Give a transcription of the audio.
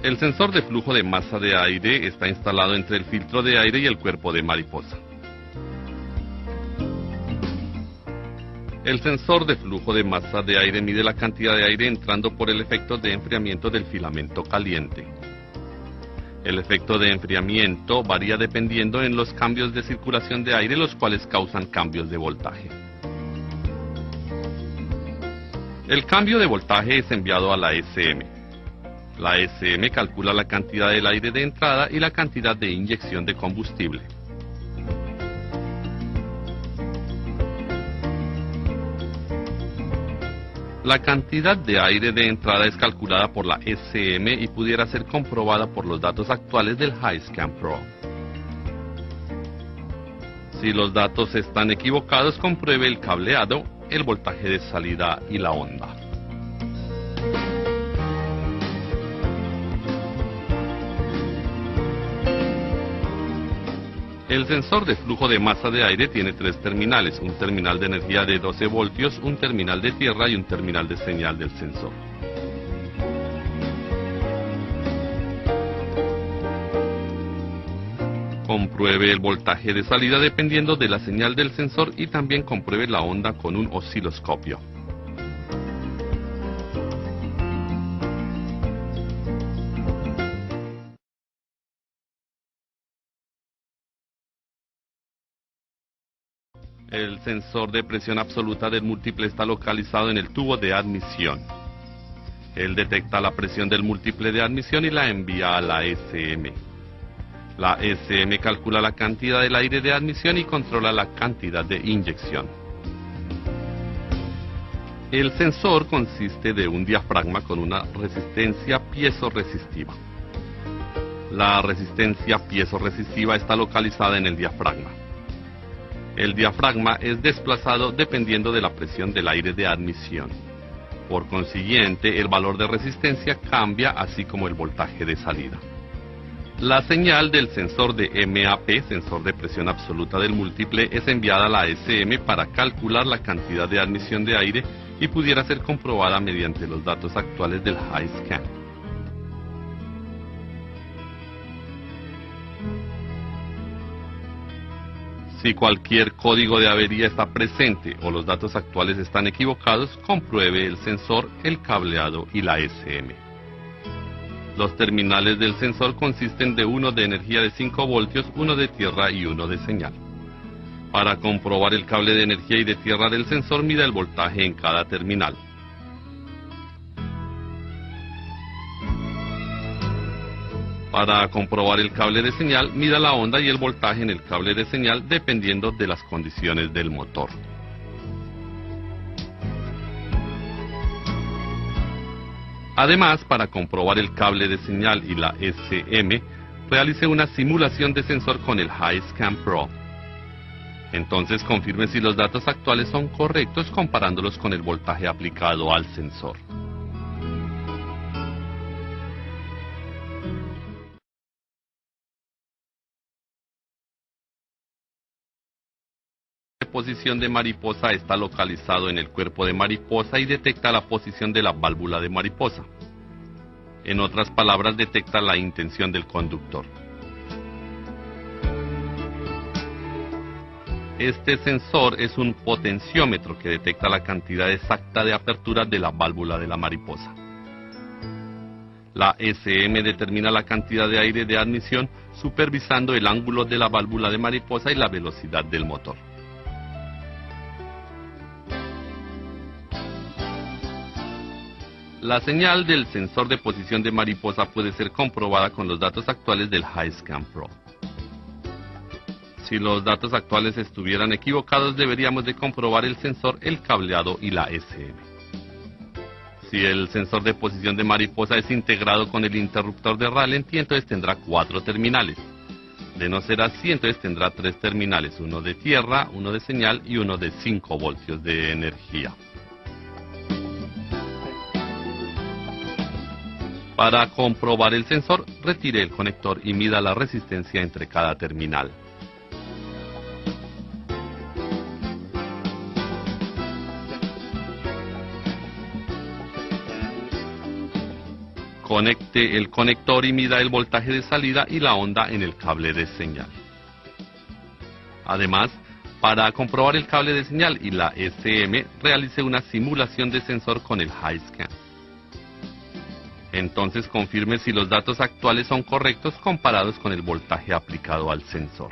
El sensor de flujo de masa de aire está instalado entre el filtro de aire y el cuerpo de mariposa. El sensor de flujo de masa de aire mide la cantidad de aire entrando por el efecto de enfriamiento del filamento caliente. El efecto de enfriamiento varía dependiendo en los cambios de circulación de aire, los cuales causan cambios de voltaje. El cambio de voltaje es enviado a la SM. La SM calcula la cantidad del aire de entrada y la cantidad de inyección de combustible. La cantidad de aire de entrada es calculada por la SM y pudiera ser comprobada por los datos actuales del HiScan Pro. Si los datos están equivocados, compruebe el cableado, el voltaje de salida y la onda. El sensor de flujo de masa de aire tiene tres terminales, un terminal de energía de 12 voltios, un terminal de tierra y un terminal de señal del sensor. Compruebe el voltaje de salida dependiendo de la señal del sensor y también compruebe la onda con un osciloscopio. El sensor de presión absoluta del múltiple está localizado en el tubo de admisión. Él detecta la presión del múltiple de admisión y la envía a la SM. La SM calcula la cantidad del aire de admisión y controla la cantidad de inyección. El sensor consiste de un diafragma con una resistencia piezoresistiva. La resistencia piezoresistiva está localizada en el diafragma. El diafragma es desplazado dependiendo de la presión del aire de admisión. Por consiguiente, el valor de resistencia cambia, así como el voltaje de salida. La señal del sensor de MAP, sensor de presión absoluta del múltiple, es enviada a la SM para calcular la cantidad de admisión de aire y pudiera ser comprobada mediante los datos actuales del HiScan. Si cualquier código de avería está presente o los datos actuales están equivocados, compruebe el sensor, el cableado y la SM. Los terminales del sensor consisten de uno de energía de 5 voltios, uno de tierra y uno de señal. Para comprobar el cable de energía y de tierra del sensor, mida el voltaje en cada terminal. Para comprobar el cable de señal, mida la onda y el voltaje en el cable de señal dependiendo de las condiciones del motor. Además, para comprobar el cable de señal y la SM, realice una simulación de sensor con el HiScan Pro. Entonces confirme si los datos actuales son correctos comparándolos con el voltaje aplicado al sensor. La posición de mariposa está localizado en el cuerpo de mariposa y detecta la posición de la válvula de mariposa. En otras palabras, detecta la intención del conductor. Este sensor es un potenciómetro que detecta la cantidad exacta de apertura de la válvula de la mariposa. La SM determina la cantidad de aire de admisión supervisando el ángulo de la válvula de mariposa y la velocidad del motor. La señal del sensor de posición de mariposa puede ser comprobada con los datos actuales del HiScan Pro. Si los datos actuales estuvieran equivocados, deberíamos de comprobar el sensor, el cableado y la SM. Si el sensor de posición de mariposa es integrado con el interruptor de ralentí, entonces tendrá 4 terminales. De no ser así, entonces tendrá 3 terminales, uno de tierra, uno de señal y uno de 5 voltios de energía. Para comprobar el sensor, retire el conector y mida la resistencia entre cada terminal. Conecte el conector y mida el voltaje de salida y la onda en el cable de señal. Además, para comprobar el cable de señal y la SM, realice una simulación de sensor con el HiScan. Entonces confirme si los datos actuales son correctos comparados con el voltaje aplicado al sensor.